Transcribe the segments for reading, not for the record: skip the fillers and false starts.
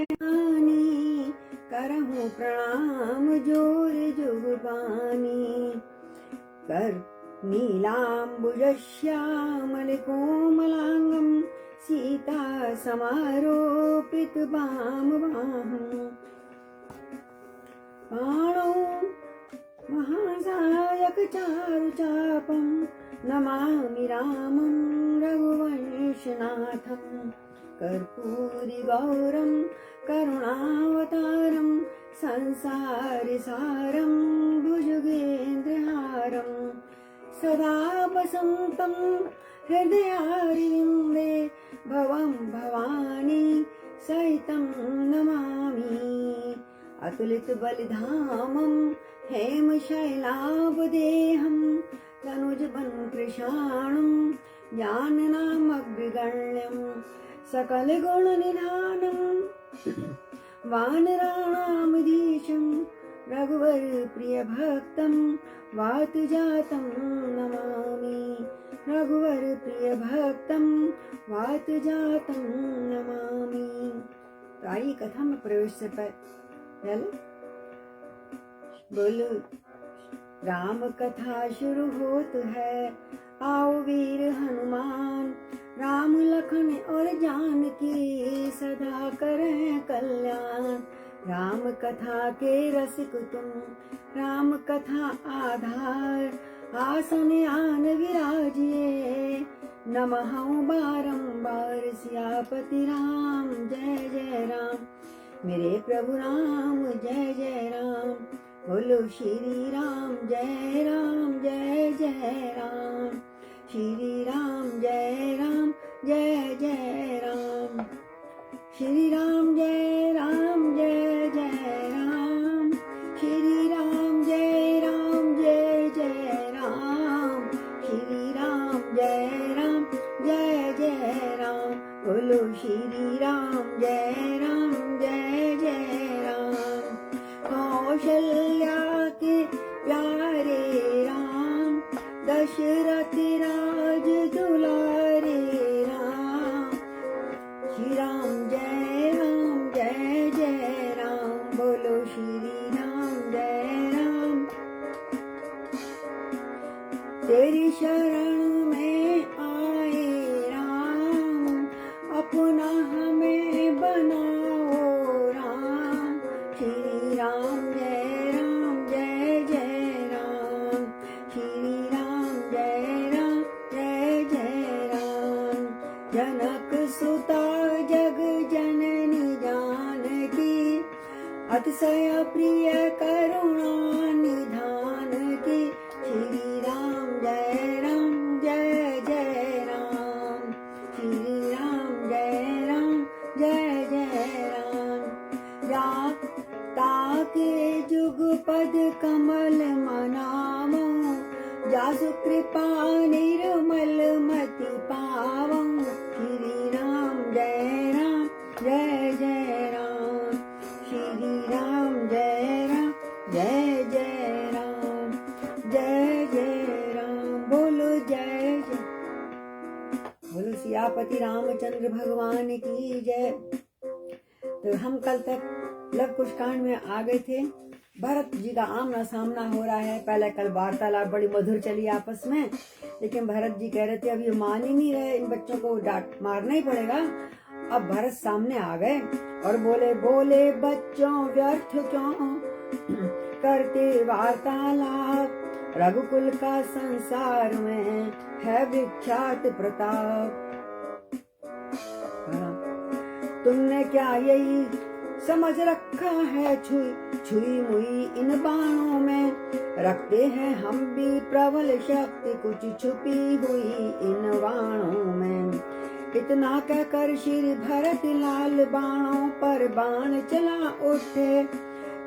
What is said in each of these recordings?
आनी, करहूँ प्रणाम जोर जुगबानी। कर नीलाम्बुजश्यामलकोमलाङ्गं सीता समारोपित वामबाहुं। पाणौ महासायक चारुचापं नमामि रामं रघुवंशनाथं। कर्पूरी गौरं करुणावतारं संसारसारं भुजगेन्द्रहारं। सदा वसन्तं हृदयारविन्दे भवं भवानी सहितं नमामि। अतुलित बलिधामं हेमशैलावदेहं तनुजबन कृशाणं ज्ञाननामग्रगण्यं। सकल गुण निधानं वानराणामधीशं रघुवर प्रिय भक्तं वातजातं नमामि। रघुवर प्रिय भक्तं वातजातं नमामि। तो आइए कथा में प्रवेश से पहले बोलो राम कथा शुरू होत है। आओ वीर हनुमान राम लखन और जानकी सदा करें कल्याण। राम कथा के रसिक तुम राम कथा आधार। आसन आन विराजिए नमः बारंबार। सियापति राम जय जय राम मेरे प्रभु राम जय जय राम। बोलो श्री राम जय जय राम। श्री राम जय जय राम। श्री राम जय जय राम। श्री राम जय जय राम। श्री राम जय राम। बोलो श्री राम जय जय राम। कौशल्या के प्यारे राम दशरथ राज दुलारे राम। श्री राम जय जय राम। बोलो श्री राम जय राम। तेरी शरण में आए राम अपना हमें बनाओ राम। श्री राम जय जय राम। श्री राम जय राम। जनक सुता जग जननी जानकी अतिशय प्रिय करुणा निधान की। श्री राम जय जय राम। श्री राम जय राम। ताके जुग पद कमल मनावो जासु कृपा निर्मल मति पावो। श्री राम जय जय राम। श्री राम जय राम जय राम। बोलो जय जय। बोलो सियापति रामचंद्र भगवान की जय। तो हम कल तक लव कुश कांड में आ गए थे। भरत जी का आमना सामना हो रहा है। पहले कल वार्तालाप बड़ी मधुर चली आपस में, लेकिन भरत जी कह रहे थे अब ये मान ही नहीं रहे, इन बच्चों को डांट मारना ही पड़ेगा। अब भरत सामने आ गए और बोले बच्चों व्यर्थ क्यों करते वार्तालाप। रघुकुल का संसार में है विख्यात प्रताप। तुमने क्या यही समझ रखा है छुई मुई इन बाणों में। रखते हैं हम भी प्रबल शक्ति कुछ छुपी हुई इन बाणों में। इतना कहकर श्री भरत लाल बाणों पर बाण चला उठे।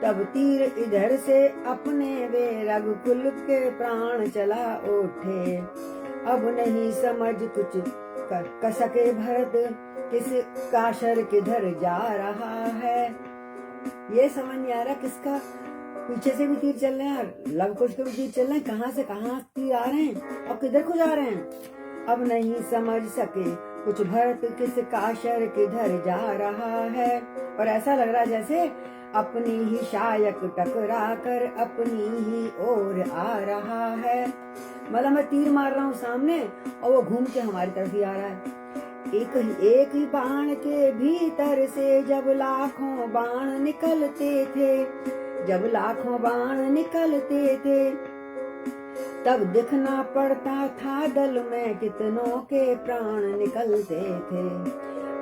तब तीर इधर से अपने वे रघुकुल के प्राण चला उठे। अब नहीं समझ कुछ कर सके भरत किस काशर किधर जा रहा है। ये समझ नहीं आ रहा किसका पीछे से भी तीर चल रहे हैं, लव कुश के भी तीर चल रहे हैं, कहाँ से कहाँ तीर आ रहे हैं और किधर को जा रहे हैं। अब नहीं समझ सके कुछ भरत किसका शर किधर जा रहा है। और ऐसा लग रहा है जैसे अपनी ही शायक टकरा कर अपनी ही ओर आ रहा है। मतलब मैं तीर मार रहा हूँ सामने और वो घूम के हमारी तरफ ही आ रहा है। एक ही बाण के भीतर से जब लाखों बाण निकलते थे, जब लाखों बाण निकलते थे, तब दिखना पड़ता था दल में कितनों के प्राण निकलते थे।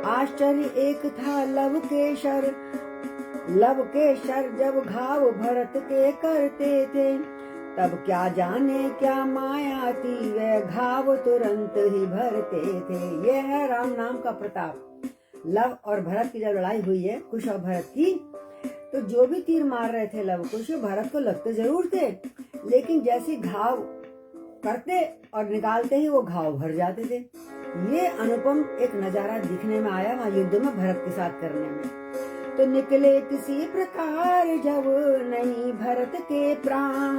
आश्चर्य एक था लव के शर जब घाव भरत के करते थे, तब क्या जाने क्या माया थी वे घाव तुरंत ही भरते थे। ये है राम नाम का प्रताप। लव और भरत की जब लड़ाई हुई है कुश और भरत की, तो जो भी तीर मार रहे थे लव कुश भरत को लगते जरूर थे, लेकिन जैसे घाव करते और निकालते ही वो घाव भर जाते थे। ये अनुपम एक नजारा दिखने में आया वहां युद्ध में भरत के साथ करने में। तो निकले किसी प्रकार जब नहीं भरत के प्राण,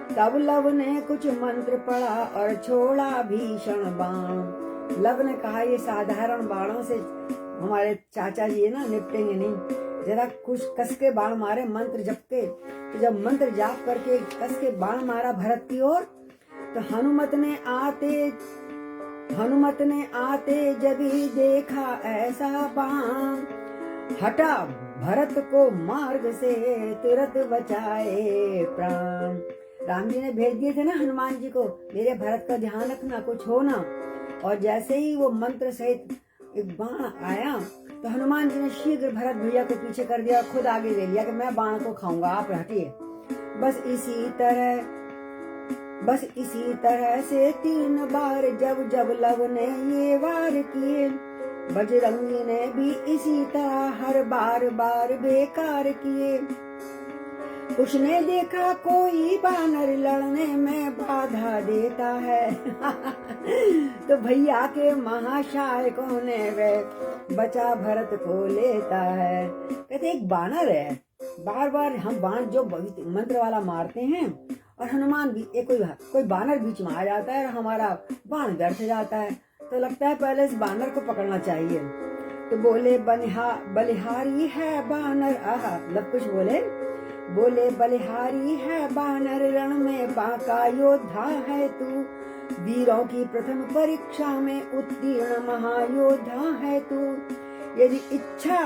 तब लव ने कुछ मंत्र पढ़ा और छोड़ा भीषण बाण। लव ने कहा ये साधारण बाणों से हमारे चाचा जी है ना निपटेंगे नहीं, जरा कुछ कस के बाण मारे मंत्र जप के। तो जब मंत्र जाप करके कस के बाण मारा भरत की ओर, तो हनुमत ने आते जब ही देखा ऐसा बाण, हटा भरत को मार्ग से तुरंत बचाए प्राण। राम जी ने भेज दिए थे ना हनुमान जी को, मेरे भरत का ध्यान रखना कुछ हो ना। और जैसे ही वो मंत्र सहित एक बाण आया, तो हनुमान जी ने शीघ्र भरत भैया को पीछे कर दिया, खुद आगे ले लिया कि मैं बाण को खाऊंगा, आप हटिए। बस इसी तरह से 3 बार जब लव ने ये वार किए, बजरंगी ने भी इसी तरह हर बार बेकार किए। उसने देखा कोई बानर लड़ने में बाधा देता है तो भैया के महाशायकों ने वे बचा भरत को लेता है। कहते एक बानर है, बार बार हम बाण जो मंत्र वाला मारते हैं और हनुमान भी कोई बानर बीच में आ जाता है और हमारा बाण व्यर्थ जाता है, तो लगता है पहले इस बानर को पकड़ना चाहिए। तो बोले बलिहारी है बानर, लव कुछ बोले बलिहारी है बानर, रण में बांका योद्धा है तू, वीरों की प्रथम परीक्षा में उत्तीर्ण महायोद्धा है तू। यदि इच्छा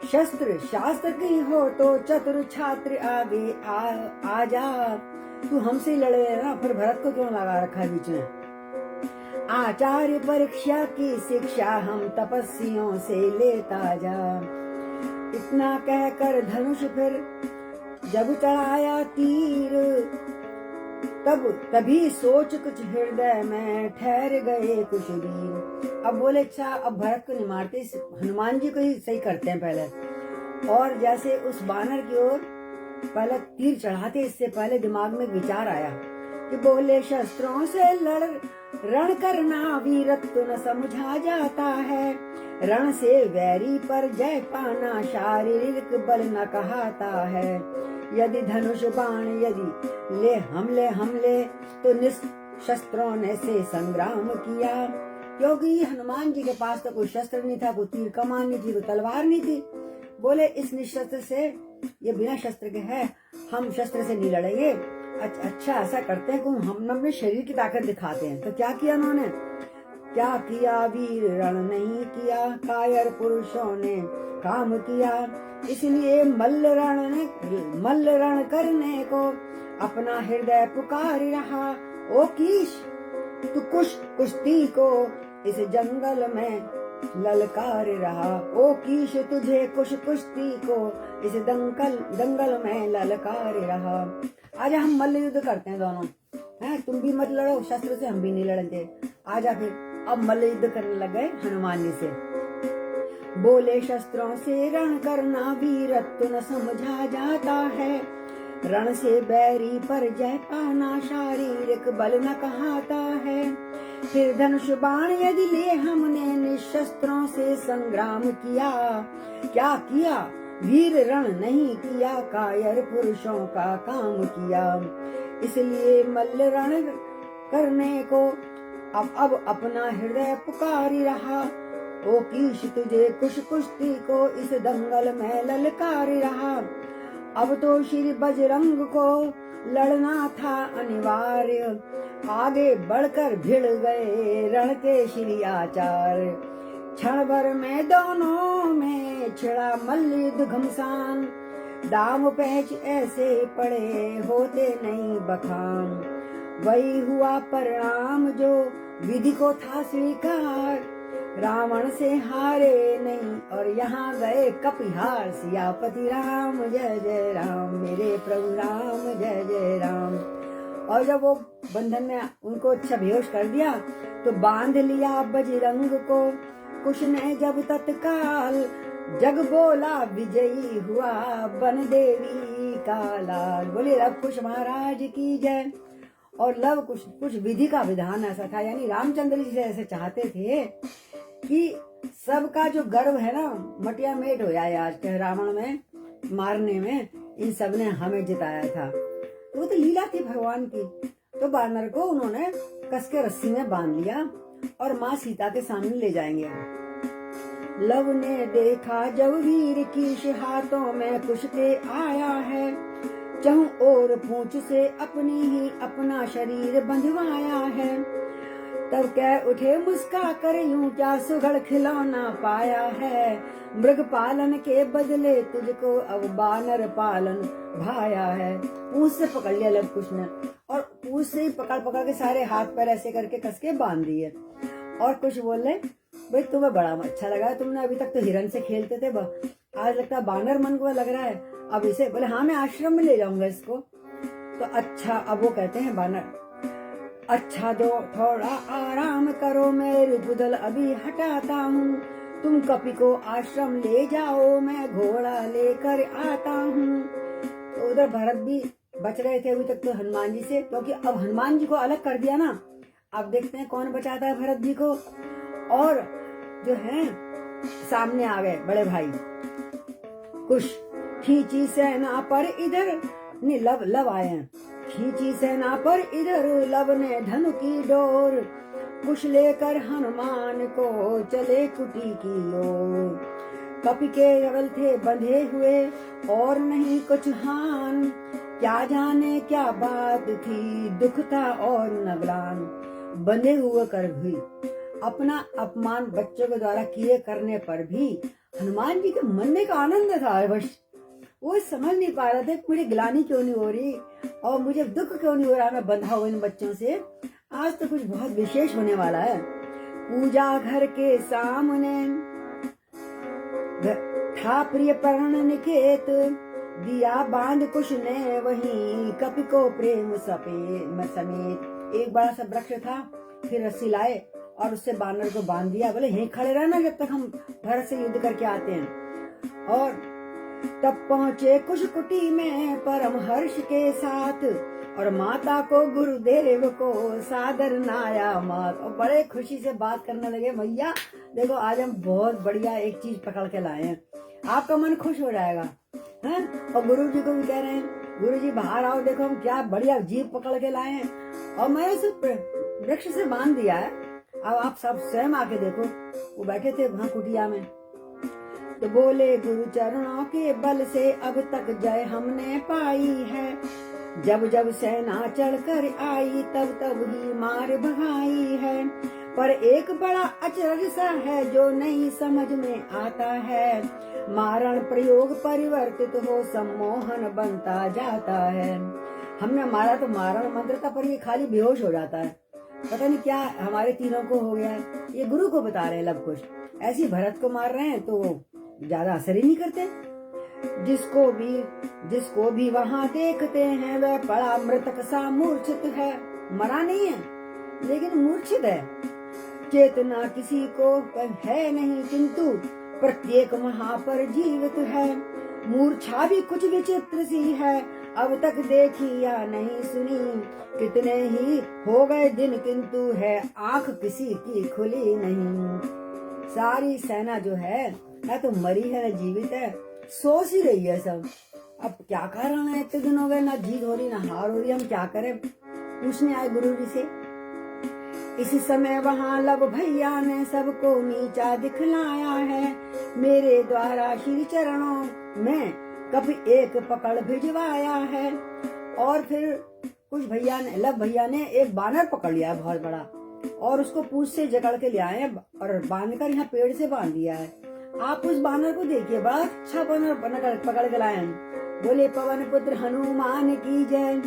शस्त्र शास्त्र की हो तो चतुर छात्र आगे आ जा, तू हमसे लड़े ना, फिर भरत को क्यों लगा रखा बीच में। आचार्य परीक्षा की शिक्षा हम तपस्वियों से लेता जा। इतना कहकर धनुष फिर जब चढ़ाया तीर, तभी सोच कुछ हृदय में ठहर गए कुछ वीर। अब बोले अच्छा अब भरत को नहीं मारते, हनुमान जी को ही सही करते हैं पहले। और जैसे उस बानर की ओर पहले तीर चढ़ाते, इससे पहले दिमाग में विचार आया कि बोले शस्त्रों से रण करना वीरत्व न समझा जाता है, रण से वैरी पर जय पाना शारीरिक बल न कहाता है। यदि धनुष बाण यदि ले हमले तो निशस्त्रों ने से संग्राम किया, क्योंकि हनुमान जी के पास तो कोई शस्त्र नहीं था, कोई तीर कमान नहीं थी, कोई तलवार नहीं थी। बोले इस निशस्त्र से, ये बिना शस्त्र के है, हम शस्त्र से नहीं लड़ेंगे। अच्छा ऐसा करते हैं कि हम अपने शरीर की ताकत दिखाते हैं। तो क्या किया उन्होंने, क्या किया वीर रण नहीं किया, कायर पुरुषों ने काम किया। इसलिए मल्ल रण करने को अपना हृदय पुकार रहा। ओ कीश तू कुश्ती को इस जंगल में ललकार रहा। ओ कीश तुझे कुश्ती को इस दंगल में ललकार रहा। आज हम मल्ल युद्ध करते हैं दोनों, हैं, तुम भी मत लड़ो शस्त्र से, हम भी नहीं लड़ते, आजा फिर। अब मल्ल युद्ध करने लग गए हनुमान जी से। बोले शस्त्रों से रण करना वीरत्व न समझा जाता है, रण से बैरी पर जय पाना शारीरिक बल न कहाता है। फिर धनुष बाण यदि ले हमने निशस्त्रों से संग्राम किया, क्या किया वीर रण नहीं किया, कायर पुरुषों का काम किया। इसलिए मल्ल रण करने को अब अपना हृदय पुकारी रहा। ओ कीश तुझे कुश कुश्ती को इस दंगल में ललकार रहा। अब तो श्री बजरंग को लड़ना था अनिवार्य, आगे बढ़कर भिड़ गए रण के श्री आचार्य। क्षण भर में दोनों में छिड़ा मल्लयुद्ध घमसान, दाव पेच ऐसे पड़े होते नहीं बखान। वही हुआ परिणाम जो विधि को था स्वीकार, रावण से हारे नहीं और यहाँ गए कपिहार। सियापति राम जय जय राम, मेरे प्रभु राम जय जय राम। और जब वो बंधन में उनको अच्छा बेहोश कर दिया तो बांध लिया बजरंग को कुश ने जब तत्काल। जग बोला विजयी हुआ बन देवी का लाल। बोले लव कुश महाराज की जय। और लव कुश विधि का विधान ऐसा था, यानी रामचंद्र जी से ऐसे चाहते थे कि सबका जो गर्व है ना मटिया मेट हो जाए। आज के रावण में मारने में इन सब ने हमें जिताया था, तो वो तो लीला थी भगवान की। तो बानर को उन्होंने कस के रस्सी में बांध लिया और माँ सीता के सामने ले जाएंगे। लव ने देखा जब वीर कीश हाथों में कुश के आया है, चहु और पूंछ से अपनी ही अपना शरीर बंधवाया है। तब कह उठे मुस्का कर यूं क्या सुघड़ खिलौना पाया है, मृग पालन के बदले तुझको अब बानर पालन भाया है। पूंछ से पकड़ लिया लव कुश ने और पूंछ से ही पकड़ पकड़ के सारे हाथ पैर ऐसे करके कस के बांध दिए। और कुछ बोले भाई तुम्हें बड़ा अच्छा लगा, तुमने अभी तक तो हिरन से खेलते थे, आज लगता बानर मन को लग रहा है, अब इसे बोले हाँ मैं आश्रम में ले जाऊंगा इसको। तो अच्छा, अब वो कहते हैं बानर, अच्छा दो थोड़ा आराम करो, मैं रिपुदल अभी हटाता हूँ, तुम कपि को आश्रम ले जाओ, मैं घोड़ा लेकर आता हूँ। तो उधर भरत भी बच रहे थे अभी तक तो हनुमान जी से, क्योंकि अब हनुमान जी को अलग कर दिया ना। अब देखते हैं कौन बचाता है भरत जी को। और जो है सामने आ गए बड़े भाई कुश, खींची सेना पर इधर नहीं लव आए हैं, खींची सेना पर इधर लव ने धनु की डोर, कुश लेकर हनुमान को चले कुटी की ओर। कपि के रवल थे बंधे हुए और नहीं कुछ हान, क्या जाने क्या बात थी दुख था और नगलान। बंधे हुए कर भी अपना अपमान बच्चों के द्वारा किए करने पर भी हनुमान जी के मन में का आनंद था। बस वो समझ नहीं पा रहे थे मुझे ग्लानि क्यों नहीं हो रही और मुझे दुख क्यों नहीं हो रहा, मैं बंधा हुआ इन बच्चों से। आज तो कुछ बहुत विशेष होने वाला है। पूजा घर के सामने था प्रिय पर्ण निकेत, दिया बांध कुश ने वहीं कपि को प्रेम समेत। एक बड़ा सा वृक्ष था, फिर रस्सी लाए और उससे बानर को बांध दिया, बोले यहीं खड़े रहना जब तक हम भरत से युद्ध करके आते हैं। और तब पहुंचे कुश कुटी में परम हर्ष के साथ, और माता को गुरुदेव को सादर नाया मात। और बड़े खुशी से बात करने लगे, भैया देखो आज हम बहुत बढ़िया एक चीज पकड़ के लाए हैं, आपका मन खुश हो जाएगा है। और गुरु जी को भी कह रहे हैं, गुरु जी बाहर आओ, देखो हम क्या बढ़िया जीव पकड़ के लाए हैं और मैंने उसे वृक्ष से बांध दिया है, अब आप सब स्वयं आके देखो। वो बैठे थे वहां कुटिया में, तो बोले गुरु चरणों के बल से अब तक जय हमने पाई है, जब जब सेना चढ़कर आई तब तब ही मार भगाई है। पर एक बड़ा अचरज सा है जो नहीं समझ में आता है, मारण प्रयोग परिवर्तित हो सम्मोहन बनता जाता है। हमने मारा तो मारण मंत्र था, पर ये खाली बेहोश हो जाता है, पता नहीं क्या हमारे तीनों को हो गया है। ये गुरु को बता रहे हैं लव कुश, ऐसी भरत को मार रहे हैं तो ज्यादा असर ही नहीं करते। जिसको भी वहाँ देखते हैं वह पड़ा मृतक सा मूर्छित है, मरा नहीं है लेकिन मूर्छित है। चेतना किसी को है नहीं किंतु प्रत्येक वहाँ पर जीवित है, मूर्छा भी कुछ विचित्र सी है अब तक देखी या नहीं सुनी, कितने ही हो गए दिन किंतु है आंख किसी की खुली नहीं। सारी सेना जो है ना तो मरी है ना जीवित है, सोच ही रही है सब। अब क्या कारण है, इतने दिन हो गए ना जीत हो रही ना हार हो रही, हम क्या करें। पूछने आए गुरु जी से, इस समय वहाँ लव भैया ने सबको नीचा दिखलाया है। मेरे द्वारा श्री चरणों में कभी एक पकड़ भिजवाया है। और फिर कुछ भैया ने, लव भैया ने एक बानर पकड़ लिया बहुत बड़ा और उसको पूंछ से जकड़ के ले आए और बांधकर यहाँ पेड़ से बांध दिया है। आप उस बानर को देखिए, बड़ा अच्छा बानर पकड़ के लाए हैं। बोले पवन पुत्र हनुमान की जय।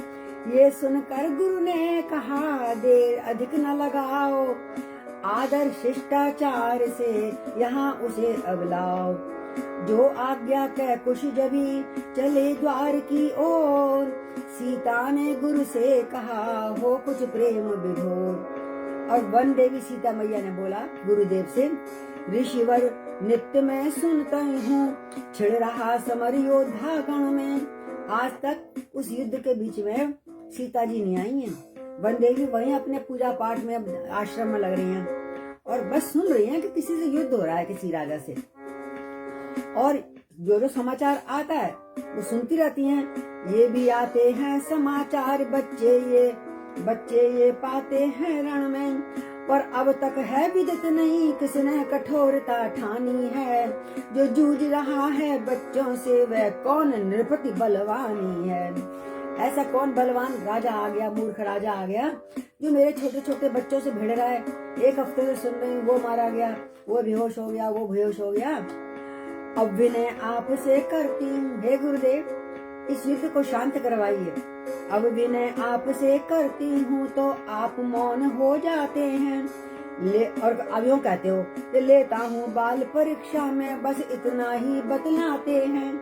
ये सुनकर गुरु ने कहा देर अधिक न लगाओ, आदर शिष्टाचार से यहाँ उसे अब लाओ। जो आज्ञा कह कुछ जभी चले द्वार की ओर, सीता ने गुरु से कहा हो कुछ प्रेम विभोर। और वन देवी सीता मैया ने बोला गुरुदेव से, ऋषिवर नित्य मैं सुनता हूँ, छिड़ रहा समर योद्धा गण में। आज तक उस युद्ध के बीच में सीता जी नहीं आई हैं। वन देवी वहीं अपने पूजा पाठ में आश्रम में लग रही हैं और बस सुन रही हैं कि किसी से युद्ध हो रहा है, किसी राजा से। और जो समाचार आता है वो सुनती रहती हैं। ये भी आते हैं समाचार, बच्चे ये पाते हैं रण में। पर अब तक है विदित नहीं किसने कठोरता ठानी है। जो जूझ रहा है बच्चों से वह कौन नृपति बलवानी है। ऐसा कौन बलवान राजा आ गया, मूर्ख राजा आ गया जो मेरे छोटे छोटे बच्चों से भिड़ रहा है। एक हफ्ते से सुन रही हूँ, वो मारा गया, वो बेहोश हो गया, वो बेहोश हो गया। अब विनय आपसे करती हूँ हे गुरुदेव, इस युद्ध को शांत करवाइए। अब विनय आपसे करती हूँ तो आप मौन हो जाते हैं। ले और अब यूं कहते हो कि लेता हूँ बाल परीक्षा में, बस इतना ही बतलाते हैं।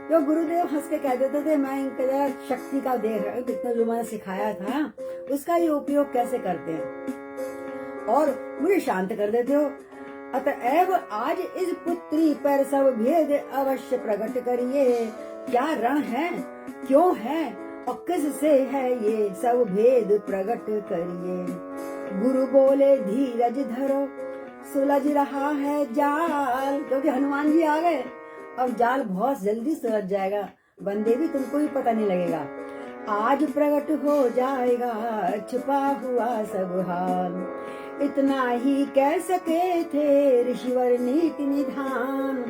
तो गुरुदेव हंस के कह देते थे, मैं इनके शक्ति का देख रहा हूँ, कितना जो मैंने सिखाया था उसका ये उपयोग कैसे करते हैं और मुझे शांत कर देते हो। अतएव आज इस पुत्री पर सब भेद अवश्य प्रकट करिए। क्या रण है, क्यों है और किससे है, ये सब भेद प्रकट करिए। गुरु बोले धीरज धरो, सुलझ रहा है जाल। क्योंकि हनुमान जी आ गए, अब जाल बहुत जल्दी सुलझ जाएगा। बंदे भी तुमको ही पता नहीं लगेगा। आज प्रकट हो जाएगा छुपा हुआ सब हाल। इतना ही कह सके थे ऋषिवर नीति निधान।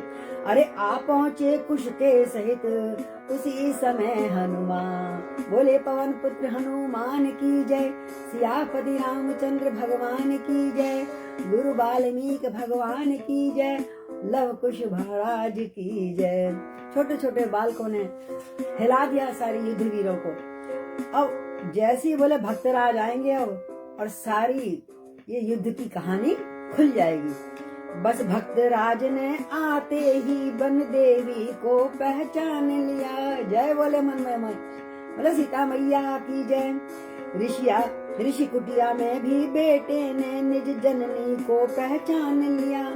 अरे आ पहुँचे कुश के सहित उसी समय हनुमान। बोले पवन पुत्र हनुमान की जय। सियापति रामचंद्र भगवान की जय। गुरु वाल्मीकि भगवान की जय। लव कुश महाराज की जय। छोटे छोटे बालकों ने हिला दिया सारे युद्ध वीरों को। अब जैसे ही बोले भक्तराज आएंगे अब, और सारी ये युद्ध की कहानी खुल जाएगी। बस भक्तराज ने आते ही वन देवी को पहचान लिया। जय बोले मन में मन, बोले सीता मैया की जय। ऋषि कुटिया में भी बेटे ने निज जननी को पहचान लिया।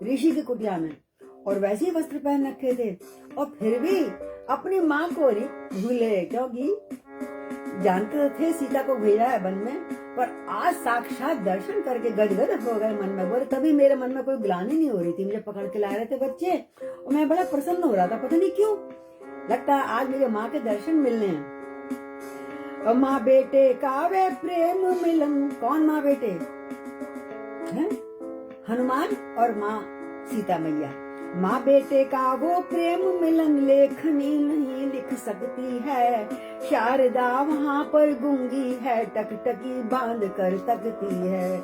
ऋषि की कुटिया में और वैसे ही वस्त्र पहन रखे थे और फिर भी अपनी माँ को नहीं भूले, क्योंकि जानते थे सीता को भेजा है वन में। पर आज साक्षात दर्शन करके गदगद हो गए मन में। बोले तभी मेरे मन में कोई ग्लानि नहीं हो रही थी। मुझे पकड़ के ला रहे थे बच्चे और मैं बड़ा प्रसन्न हो रहा था, पता नहीं क्यों। लगता है आज मेरे माँ के दर्शन मिलने हैं। और माँ बेटे का वे प्रेम मिलन। कौन माँ बेटे हैं? हनुमान और माँ सीता मैया। माँ बेटे का वो प्रेम मिलन लेखनी नहीं लिख सकती है। शारदा वहाँ पर गूंगी है, टकटकी बांध कर तकती है।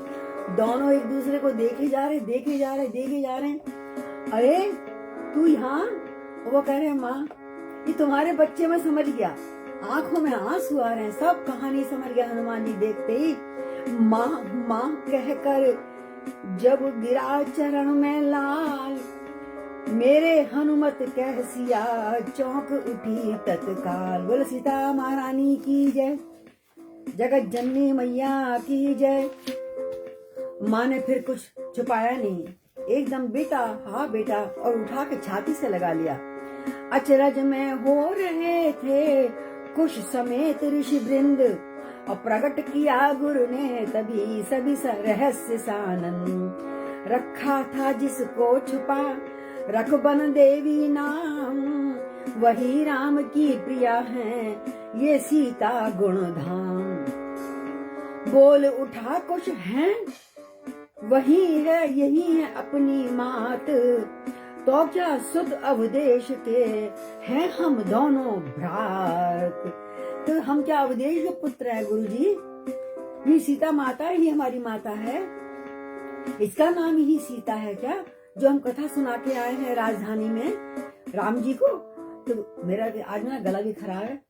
दोनों एक दूसरे को देखे जा रहे। अरे तू यहाँ, वो कह रहे माँ ये तुम्हारे बच्चे में समझ गया, आंखों में आंसू आ रहे हैं, सब कहानी समझ गया हनुमान जी देखते ही। माँ माँ कहकर जब गिरा चरण में लाल, मेरे हनुमत कह सिया चौंक उठी तत्काल। बोले सीता महारानी की जय। जगत जननी मैया की जय। माँ ने फिर कुछ छुपाया नहीं, एकदम बेटा हाँ बेटा और उठा के छाती से लगा लिया। अचरज में हो रहे थे कुश समेत ऋषि वृंद, और प्रकट किया गुरु ने तभी सभी रहस्य सानन। रखा था जिसको छुपा रखबन देवी नाम, वही राम की प्रिया है ये सीता गुण धाम। बोल उठा कुछ हैं, वही है यही है अपनी मात। तो क्या सुध अवदेश के हैं हम दोनों भ्रात। तो हम क्या अवदेश के पुत्र है गुरु जी। ये सीता माता ही हमारी माता है, इसका नाम ही सीता है क्या, जो हम कथा सुना के आए हैं राजधानी में राम जी को। तो मेरा आज ना गला भी खराब है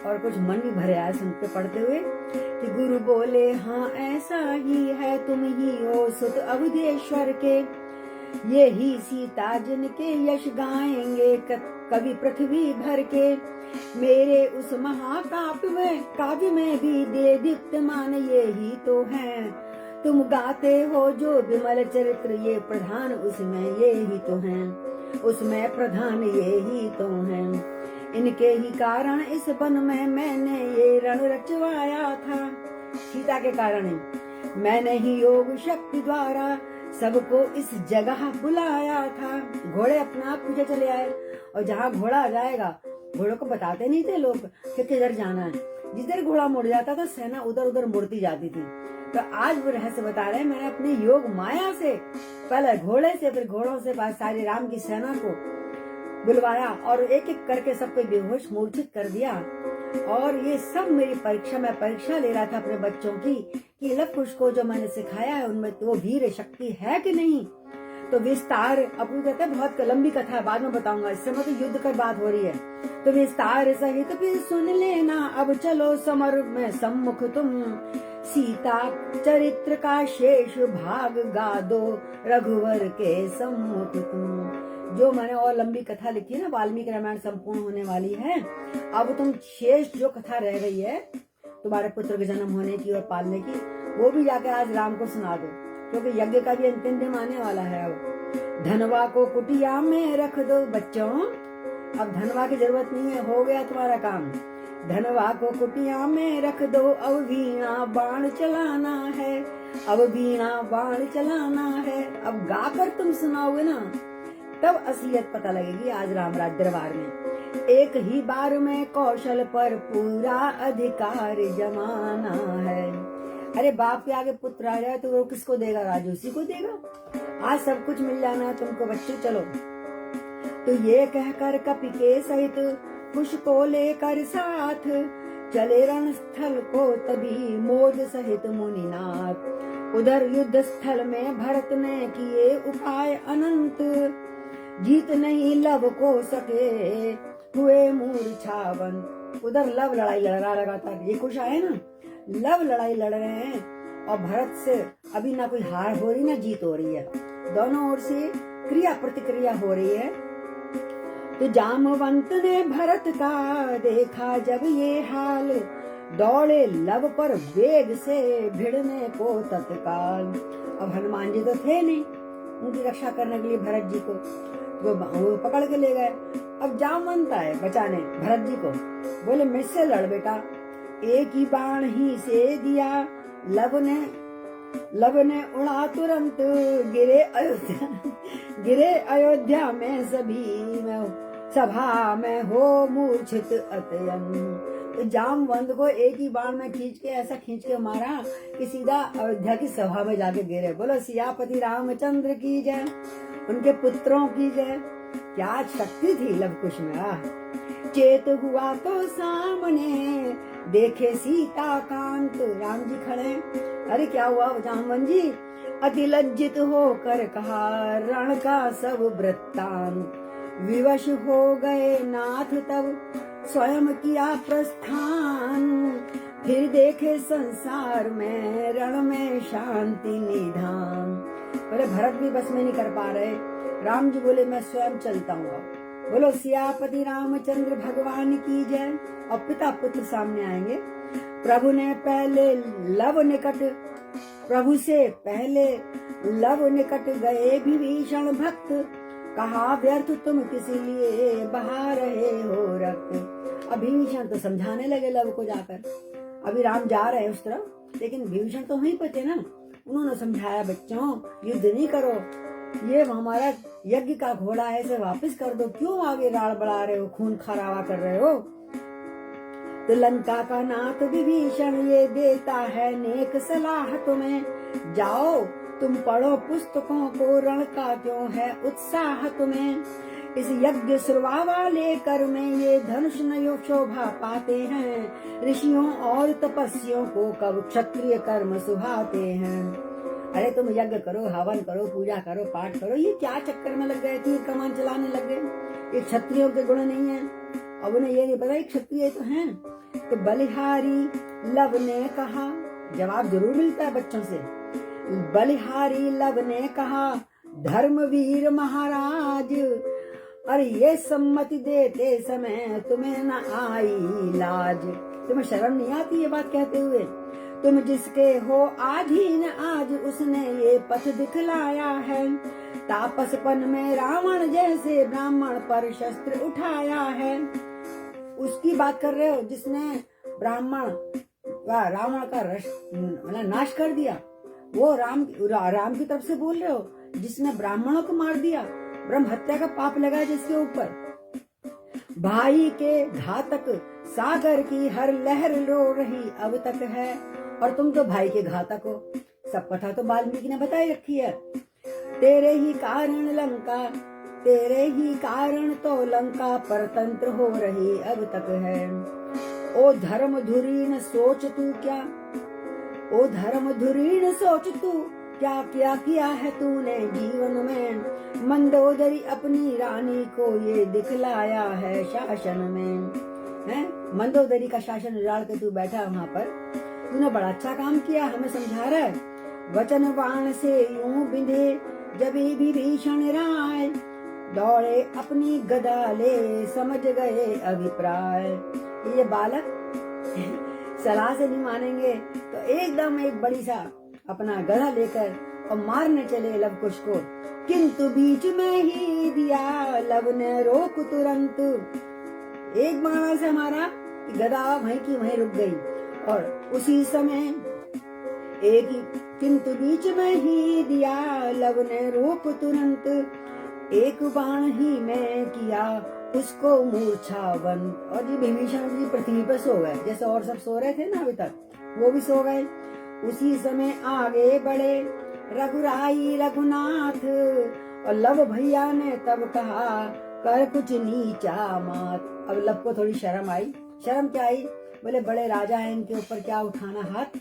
और कुछ मन भी भरे आया सुन के पढ़ते हुए कि गुरु बोले हाँ ऐसा ही है, तुम ही हो सुत अवधेश्वर के। ये ही सीता जिनके यश गाएंगे कवि पृथ्वी भर के। मेरे उस काव्य में भी दे दीप्तमान ये ही तो हैं। तुम गाते हो जो विमल चरित्र ये प्रधान उसमें ये ही तो हैं, उसमें प्रधान ये ही तो हैं। इनके ही कारण इस वन में मैंने ये रण रचवाया था। सीता के कारण ही मैंने ही योग शक्ति द्वारा सबको इस जगह बुलाया था। घोड़े अपने आप पीछे चले आए और जहाँ घोड़ा जाएगा, घोड़ों को बताते नहीं थे लोग कि किधर जाना है। जिधर घोड़ा मुड़ जाता था सेना उधर उधर मुड़ती जाती थी। तो आज वो रहस्य बता रहे हैं, मैंने अपनी योग माया से पहले घोड़े से फिर घोड़ों से बाद सारी राम की सेना को बुलवाया और एक एक करके सबको बेहोश मूर्छित कर दिया। और ये सब मेरी परीक्षा, मैं परीक्षा ले रहा था अपने बच्चों की कि लव कुश को जो मैंने सिखाया है उनमें तो वीर शक्ति है कि नहीं। तो विस्तार अब कहते हैं बहुत लंबी कथा है, बाद में बताऊंगा, इस समय तो युद्ध की बात हो रही है। तो विस्तार सहित फिर सुन लेना, अब चलो समर में सम्मुख तुम। सीता चरित्र का शेष भाग गा दो रघुवर के सम्मुख तुम। जो मैंने और लंबी कथा लिखी है ना, वाल्मीकि रामायण संपूर्ण होने वाली है। अब तुम शेष जो कथा रह गई है तुम्हारे पुत्र के जन्म होने की और पालने की, वो भी जाकर आज राम को सुना दो, क्योंकि यज्ञ का भी अंतिम दिन आने वाला है। अब धनवा को कुटिया में रख दो बच्चों, अब धनवा की जरूरत नहीं है, हो गया तुम्हारा काम। धनवा को कुटिया में रख दो, अब वीणा बाण चलाना है, अब वीणा बाण चलाना है। अब गाकर तुम सुनाओगे ना तब असलियत पता लगेगी आज रामराज दरबार में। एक ही बार में कौशल पर पूरा अधिकार जमाना है। अरे बाप के आगे पुत्र आ जाए तो वो किसको देगा, राजू उसी को देगा। आज सब कुछ मिल जाना है तुमको बच्चे, चलो। तो ये कहकर कपि के सहित कुश को लेकर साथ चले रणस्थल को तभी मोद सहित मुनिनाथ। उधर युद्ध स्थल में भरत ने किए उपाय अनंत, जीत नहीं लव को सके हुए मूर्छावंत। उधर लव लड़ाई लड़ रहा लगातार, ये कुश आए ना, लव लड़ाई लड़ रहे हैं और भरत से अभी ना कोई हार हो रही ना जीत हो रही है, दोनों ओर से क्रिया प्रतिक्रिया हो रही है। तो जामवंत ने भरत का देखा जब ये हाल, दौड़े लव पर वेग से भिड़ने को तत्काल। अब हनुमान जी तो थे नहीं उनकी रक्षा करने के लिए भरत जी को, वो पकड़ के ले गए। अब जामवंत आए बचाने भरत जी को, बोले मुझसे लड़ बेटा। एक ही बाण ही से दिया लव ने उड़ा तुरंत, गिरे अयोध्या में सभी में सभा में हो मूर्छित अत्यंत। तो जामवंत को एक ही बाण में खींच के ऐसा खींच के मारा कि सीधा अयोध्या की सभा में जाके गिरे। बोलो सियापति रामचंद्र की जय, उनके पुत्रों की जय। क्या शक्ति थी लव कुश में। चेत हुआ तो सामने देखे सीता कांत, राम जी खड़े। अरे क्या हुआ जामवंत जी, अति लज्जित होकर कहा रण का सब वृत्तांत। विवश हो गए नाथ तब स्वयं किया प्रस्थान, फिर देखे संसार में रण में शांति निधान। बोले भरत भी बस में नहीं कर पा रहे, राम जी बोले मैं स्वयं चलता हूँ। बोलो सियापति रामचंद्र भगवान की जय। और पिता पुत्र सामने आएंगे। प्रभु से पहले लव निकट गए विभीषण भक्त, कहा व्यर्थ तुम किसी लिए बहा रहे हो रक्त। अब विभीषण तो समझाने लगे लव को जाकर, अभी राम जा रहे हैं उस तरफ, लेकिन विभीषण तो वहीं पे थे ना, उन्होंने समझाया बच्चों युद्ध नहीं करो, ये हमारा यज्ञ का घोड़ा है, इसे वापस कर दो, क्यों आगे राड़ बढ़ा रहे हो, खून खराबा कर रहे हो। तो लंका का नाथ विभीषण ये देता है नेक सलाह तुम्हें, जाओ तुम पढ़ो पुस्तकों को, रण का क्यों है उत्साह तुम्हें। इस यज्ञ सुरवा वाले कर्म में ये धनुष नयो शोभा पाते हैं, ऋषियों और तपस्वियों को कब क्षत्रिय कर्म सुभाते हैं। अरे तुम यज्ञ करो, हवन करो, पूजा करो, पाठ करो, ये क्या चक्कर में लग गए, तीर कमान चलाने लग गए। ये क्षत्रियों के गुण नहीं है। अब उन्हें ये नहीं पता क्षत्रिय तो हैं। तो बलिहारी लव ने कहा, जवाब जरूर मिलता है बच्चों से। बलिहारी लव ने कहा, धर्मवीर महाराज, अरे ये सम्मति देते समय तुम्हें न आई लाज। तुम्हें शर्म नहीं आती ये बात कहते हुए? तुम जिसके हो आधीन आज उसने ये पथ दिखलाया है, तापसपन में रावण जैसे ब्राह्मण पर शस्त्र उठाया है। उसकी बात कर रहे हो जिसने रावण का नाश कर दिया? वो राम की तरफ से बोल रहे हो जिसने ब्राह्मणों को मार दिया, ब्रह्म हत्या का पाप लगा जिसके ऊपर। भाई के घातक सागर की हर लहर रो रही अब तक है, और तुम तो भाई के घातक हो। सब कथा तो वाल्मीकि ने बताई रखी है। तेरे ही कारण तो लंका परतंत्र हो रही अब तक है। ओ धर्मधुरीण सोच तू क्या, ओ धर्मधुरीण सोच तू क्या क्या किया है तूने जीवन में। मंदोदरी अपनी रानी को ये दिखलाया है शासन में। है मंदोदरी का शासन उजाड़ के तू बैठा वहाँ पर, तूने बड़ा अच्छा काम किया, हमें समझा रहा है। वचन बाण से यूं बिंधे जब विभीषण राय, दौड़े अपनी गदा ले समझ गए अभिप्राय। ये बालक सलाह से नहीं मानेंगे तो एकदम एक बड़ी सा अपना गधा लेकर और मारने चले लवकुश को, किंतु बीच में ही दिया लव ने रोक तुरंत। एक बाणा से हमारा गधा वहीं की वहीं रुक गई, और उसी समय एक किंतु बीच में ही दिया लव ने रोक तुरंत। एक बाण ही में किया उसको मूर्छावन। और जी विभीषण जी पृथ्वी पर सो गए, जैसे और सब सो रहे थे ना अभी तक, वो भी सो गए। उसी समय आगे बढ़े रघुराई रघुनाथ, और लव भैया ने तब कहा कर कुछ नीचा मात। अब लव को थोड़ी शर्म आई। शर्म क्या आई? बोले बड़े राजा हैं, इनके ऊपर क्या उठाना हाथ।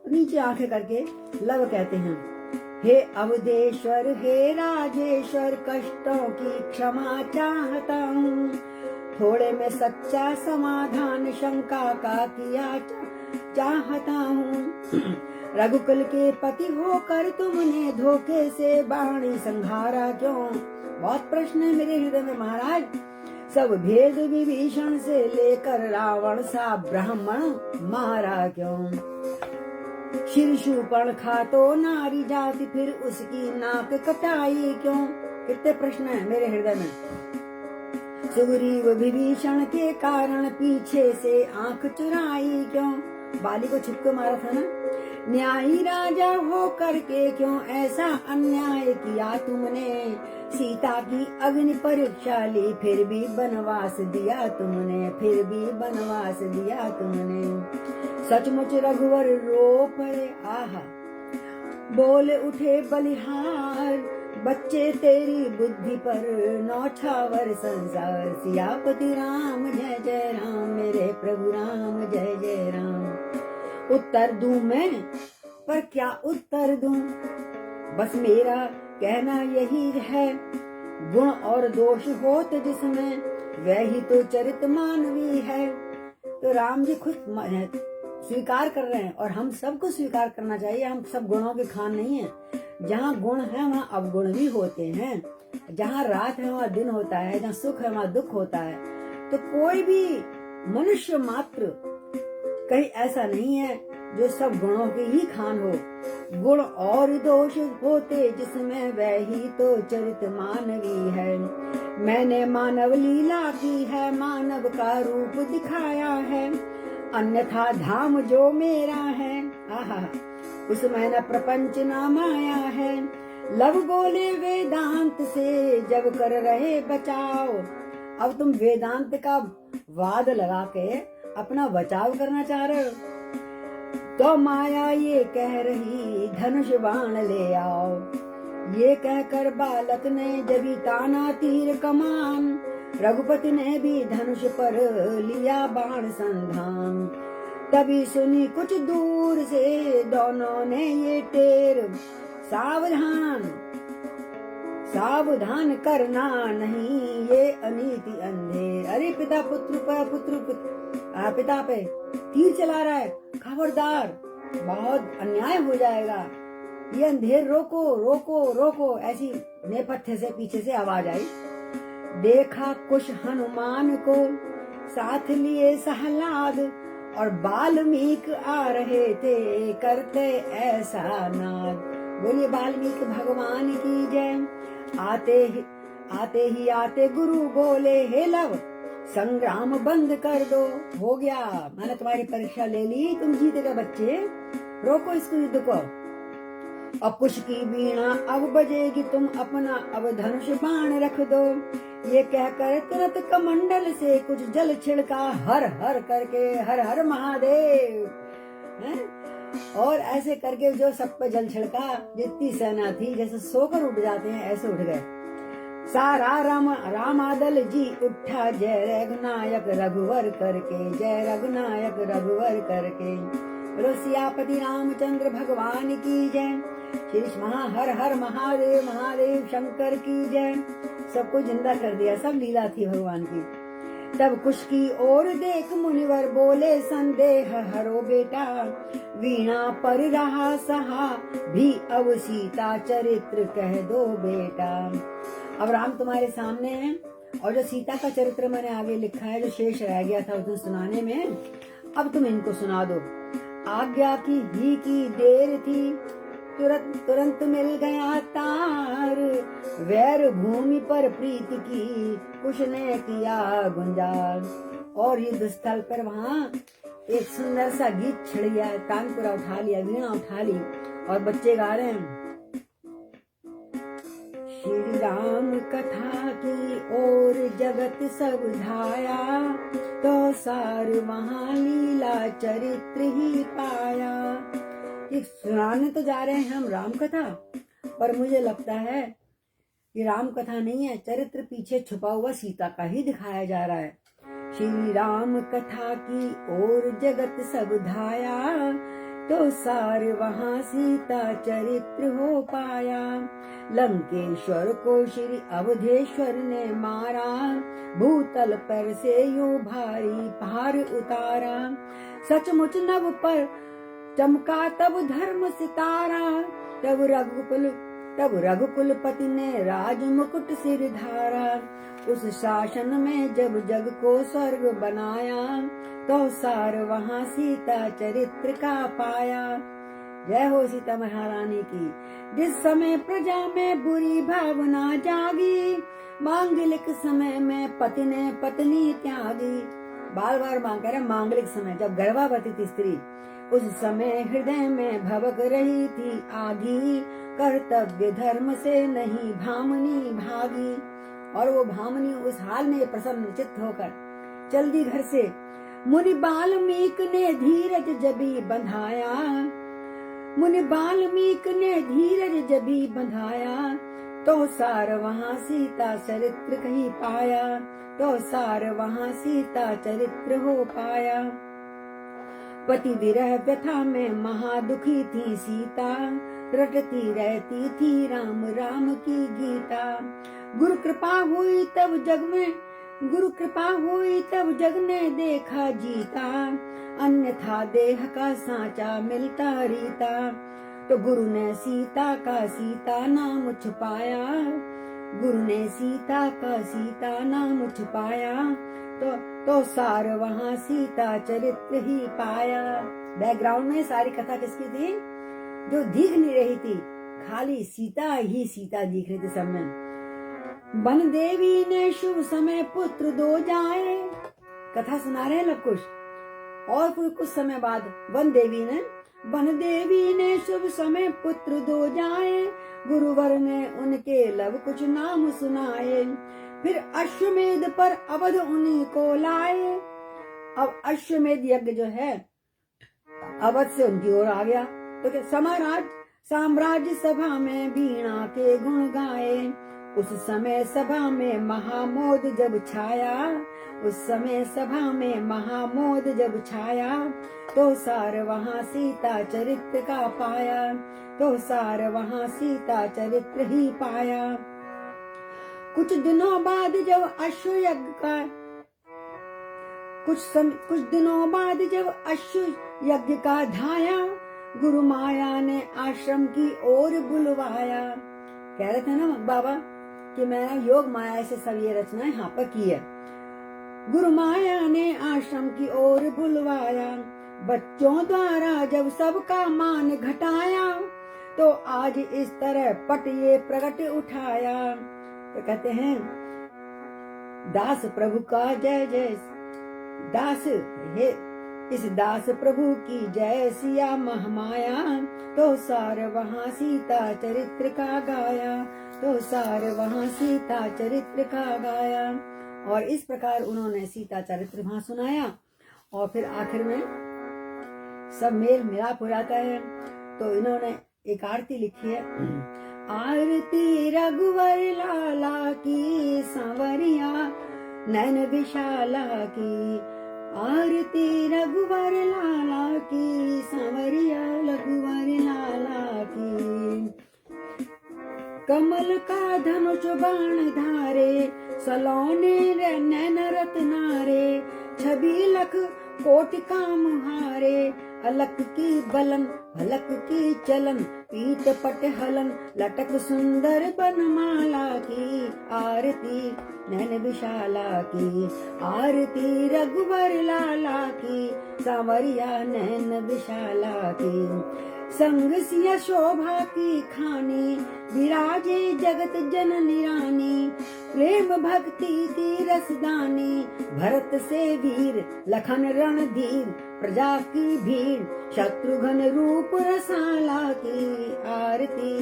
नीचे आंखें करके लव कहते हैं, हे अवधेश्वर हे राजेश्वर, कष्टों की क्षमा चाहता हूँ, थोड़े में सच्चा समाधान शंका का किया चाहता हूँ। रघुकुल के पति होकर तुमने धोखे से बाणी संहारा क्यों? बहुत प्रश्न है मेरे हृदय में महाराज। सब भेद विभीषण से लेकर रावण सा ब्राह्मण मारा क्यों? शीर्षूपण खा तो नारी जाति, फिर उसकी नाक कटाई क्यों? कितने प्रश्न है मेरे हृदय में। सुग्रीव विभीषण के कारण पीछे से आंख चुराई क्यों? बाली को छिपको मारा था ना। न्यायी राजा हो करके क्यों ऐसा अन्याय किया तुमने? सीता की अग्नि परीक्षा ली, फिर भी बनवास दिया तुमने, फिर भी बनवास दिया तुमने। सचमुच रघुवर रो पड़े आहा, बोल उठे बलिहार, बच्चे तेरी बुद्धि पर नौछावर संसार। सियापति राम जय जय राम, मेरे प्रभु राम जय जय राम। उत्तर दूं मैं, पर क्या उत्तर दूं? बस मेरा कहना यही है, गुण और दोष होत जिसमें, वह ही तो चरित मानवी है। तो राम जी खुद स्वीकार कर रहे हैं, और हम सबको स्वीकार करना चाहिए। हम सब गुणों के खान नहीं है। जहाँ गुण है वहाँ अवगुण भी होते हैं, जहाँ रात है वहाँ दिन होता है, जहाँ सुख है वहाँ दुख होता है। तो कोई भी मनुष्य मात्र कहीं ऐसा नहीं है जो सब गुणों के ही खान हो। गुण और दोष होते जिसमें, वह ही तो चरित मानवी है। मैंने मानव लीला की है, मानव का रूप दिखाया है, अन्यथा धाम जो मेरा है, आहा उसमें न प्रपंच न माया है। लव बोले वेदांत से जब कर रहे बचाओ। अब तुम वेदांत का वाद लगा के अपना बचाव करना चाह रहे हो? तो माया ये कह रही धनुष बाण ले आओ, ये कहकर बालक ने जबी ताना तीर कमान, रघुपति ने भी धनुष पर लिया बाण संधान। तभी सुनी कुछ दूर से दोनों ने ये टेर, सावधान सावधान करना नहीं ये अनीति अंधेर। अरे पिता पुत्र पिता पे तीर चला रहा है, खबरदार बहुत अन्याय हो जाएगा, ये अंधेर रोको रोको रोको। ऐसी नेपथ्य से पीछे से आवाज आई। देखा कुछ हनुमान को साथ लिए सहलाद, और वाल्मीकि आ रहे थे करते ऐसा नाद। बोलिए वाल्मीकि भगवान की जय। आते गुरु बोले हे लव, संग्राम बंद कर दो। हो गया, मैंने तुम्हारी परीक्षा ले ली, तुम जीत गए बच्चे, रोको इसको युद्ध को। अब कुश की वीणा अब बजेगी, तुम अपना अब धनुष बाण रख दो। ये कहकर तुरंत कमंडल से कुछ जल छिड़का, हर हर करके हर हर महादेव है? और ऐसे करके जो सब पे जल छिड़का, जितनी सेना थी जैसे सोकर उठ जाते हैं ऐसे उठ गए। सारा रामादल जी उठा, जय रघुनायक रघुवर करके, जय रघुनायक रघुवर करके। बोलो सियापति रामचंद्र भगवान की जय। श्री हर हर महादेव महादेव शंकर की जय। सबको जिंदा कर दिया, सब लीला थी भगवान की। तब कुश की ओर देख मुनिवर बोले, संदेह हरो बेटा, वीणा पर रहा सहा भी अब सीता चरित्र कह दो बेटा। अब राम तुम्हारे सामने हैं, और जो सीता का चरित्र मैंने आगे लिखा है, जो शेष रह गया था उसे सुनाने में, अब तुम इनको सुना दो। आज्ञा की ही की देर थी, तुरंत मिल गया तार, वैर भूमि पर प्रीत की कुश ने किया गुंजार। और युद्ध स्थल पर वहाँ एक सुंदर सा गीत छिड़ गया, तानपुरा उठा लिया, वीणा उठा ली, और बच्चे गा रहे हैं। श्री राम कथा की ओर जगत सब धाया, तो सार वहाँ लीला चरित्र ही पाया। ये सुनाने तो जा रहे हैं हम राम कथा, पर मुझे लगता है ये राम कथा नहीं है, चरित्र पीछे छुपा हुआ सीता का ही दिखाया जा रहा है। श्री राम कथा की ओर जगत सब धाया, तो सार वहाँ सीता चरित्र हो पाया। लंकेश्वर को श्री अवधेश्वर ने मारा, भूतल पर से यूं भारी भार उतारा। सचमुच नभ पर चमका तब धर्म सितारा, तब रघुकुलपति ने राज मुकुट सिर धारा। उस शासन में जब जग को स्वर्ग बनाया, तो सार वहाँ सीता चरित्र का पाया। जय हो सीता महारानी की। जिस समय प्रजा में बुरी भावना जागी, मांगलिक समय में पति ने पत्नी त्यागी। बार बार मांग कर मांगलिक समय, जब गर्भवती थी स्त्री, उस समय हृदय में भवक रही थी आगी। कर्तव्य धर्म से नहीं भामनी भागी, और वो भामनी उस हाल में प्रसन्न चित्त होकर चल दी घर से। मुनि वाल्मीकि ने धीरज जबी बंधाया, मुनि वाल्मीकि ने धीरज जबी बंधाया, तो सार वहाँ सीता चरित्र कहीं पाया, तो सार वहाँ सीता चरित्र हो पाया। पति विरह व्यथा में महादुखी थी सीता, रटती रहती थी राम राम की गीता। गुरु कृपा हुई तब जग ने देखा जीता, अन्यथा देह का सांचा मिलता रीता। तो गुरु ने सीता का सीता नाम छुपाया, गुरु ने सीता का सीता नाम छुपाया, तो सार वहाँ सीता चरित्र ही पाया। बैकग्राउंड में सारी कथा किसकी थी? जो दिख नहीं रही थी, खाली सीता ही सीता दिख रही थी सब में। वन देवी ने शुभ समय पुत्र दो जाए, कथा सुना रहे हैं लव कुश। और फिर कुछ समय बाद वन देवी ने शुभ समय पुत्र दो जाए, गुरुवर ने उनके लव कुछ नाम सुनाए। फिर अश्वमेध पर अवध उन्हीं को लाए, अब अश्वमेध यज्ञ जो है अवध से उनकी ओर आ गया। तो क्या साम्राज्य सभा में वीणा के गुण गाए। उस समय सभा में महामोद जब छाया, उस समय सभा में महामोद जब छाया, तो सार वहाँ सीता चरित्र का पाया, तो सार वहाँ सीता चरित्र ही पाया। कुछ दिनों बाद जब अश्व यज्ञ का कुछ दिनों बाद जब अश्व यज्ञ का धाया, गुरु माया ने आश्रम की ओर बुलवाया। कह रहे थे ना बाबा कि मैंने योग माया से सब ये रचना यहाँ पर की है। गुरु माया ने आश्रम की ओर बुलवाया, बच्चों द्वारा जब सबका मान घटाया, तो आज इस तरह पट ये प्रगट उठाया। तो कहते हैं दास प्रभु का जय जय, दास हे इस दास प्रभु की जय सिया महमाया, तो सार वहाँ सीता चरित्र का गाया, तो सार वहाँ सीता चरित्र का गाया। और इस प्रकार उन्होंने सीता चरित्र वहाँ सुनाया। और फिर आखिर में सब मेल मिलाप हो जाता है। तो इन्होंने एक आरती लिखी है, आरती रघुवर लाला की सांवरिया नैन विशाला की, आरती रघुवर लाला की सांवरिया रघुवर लाला की। कमल का धनुष बाण धारे, सलोने नैन रत्नारे, छवि लख कोटि काम हारे, अलक की बलन अलक की चलन, पीत पट हलन लटक सुंदर बनमाला की, आरती नैन विशाला की, आरती रघुवर लाला की सांवरिया नैन विशाला की। संग सिया शोभा की खानी, विराजे जगत जननी रानी, प्रेम भक्ति की रसदानी, भरत से वीर लखन रणधीर, प्रजा की भीड़ शत्रुघ्न रूप रसाला की, आरती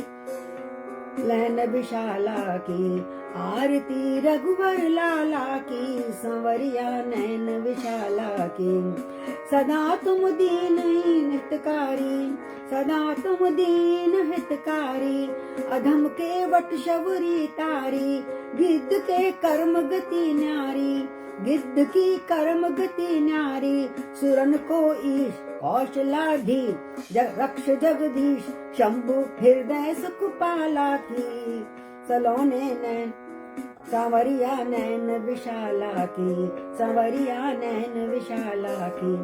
नैन विशाला की, आरती रघुवर लाला की सांवरिया नैन विशाला की। सदा तुम दीन हितकारी, सदा तुम दीन हितकारी, अधम के वट शबरी तारी, गिद्ध के कर्म गति न्यारी, गिद्ध की कर्म गति न्यारी, सुरन को ईश कौशलाधीश, रक्ष जगदीश शंभु हृदय सुखपाला की, सलोने नैन सांवरिया नैन विशाला की, सांवरिया नैन विशाला की।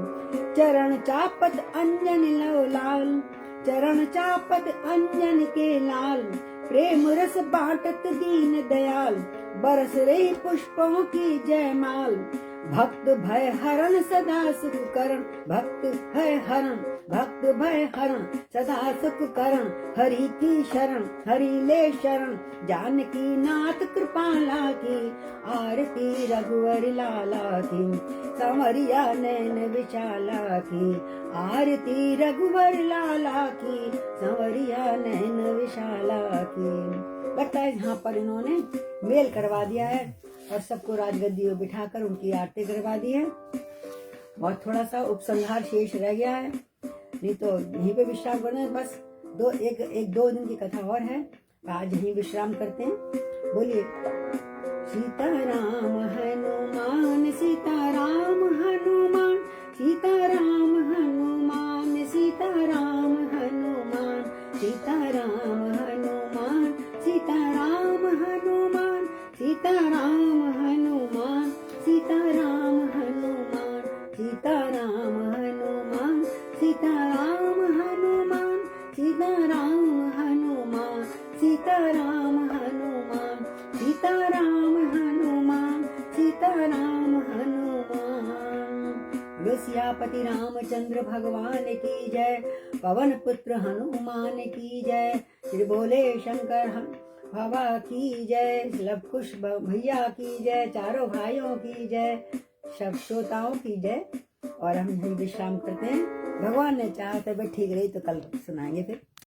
चरण चापत अंजन लो लाल, चरण चापत अंजन के लाल, प्रेम रस बाटत दीन दयाल, बरस रही पुष्पों की जयमाल, भक्त भय हरण सदा सुख करण, भक्त भय हरण भक्त भय हरण सदा सुख करण, हरि की शरण हरि ले शरण, जानकी नाथ कृपाला की, आरती रघुवर लाला की सांवरिया नैन विशाला की, आरती रघुवर लाला की सांवरिया नैन विशाला की। लगता है यहाँ पर इन्होंने मेल करवा दिया है और सबको राजगद्दी में बिठाकर उनकी आरती करवा दी है। और थोड़ा सा उपसंहार शेष रह गया है, नहीं तो यहीं पे विश्राम करना है। बस दो दिन की कथा और है, आज यहीं विश्राम करते हैं। बोलिए सीताराम हनुमान सीताराम हनुमान, सीताराम हनुमान सीताराम हनुमान, सीताराम हनुमान सीताराम हनुमान, सीताराम हनुमान सीताराम हनुमान, सीताराम हनुमान सीताराम हनुमान, सीताराम हनुमान सीताराम हनुमान, सीताराम हनुमान सीताराम हनुमान। सियापति रामचंद्र भगवान की जय, पवन पुत्र हनुमान की जय, श्री बोले शंकर भवा की जय, लव कुश भैया की जय, चारों भाइयों की जय, सब श्रोताओं की जय। और हम यही विश्राम करते हैं। भगवान ने चाहा तो ठीक रही तो कल सुनाएंगे फिर।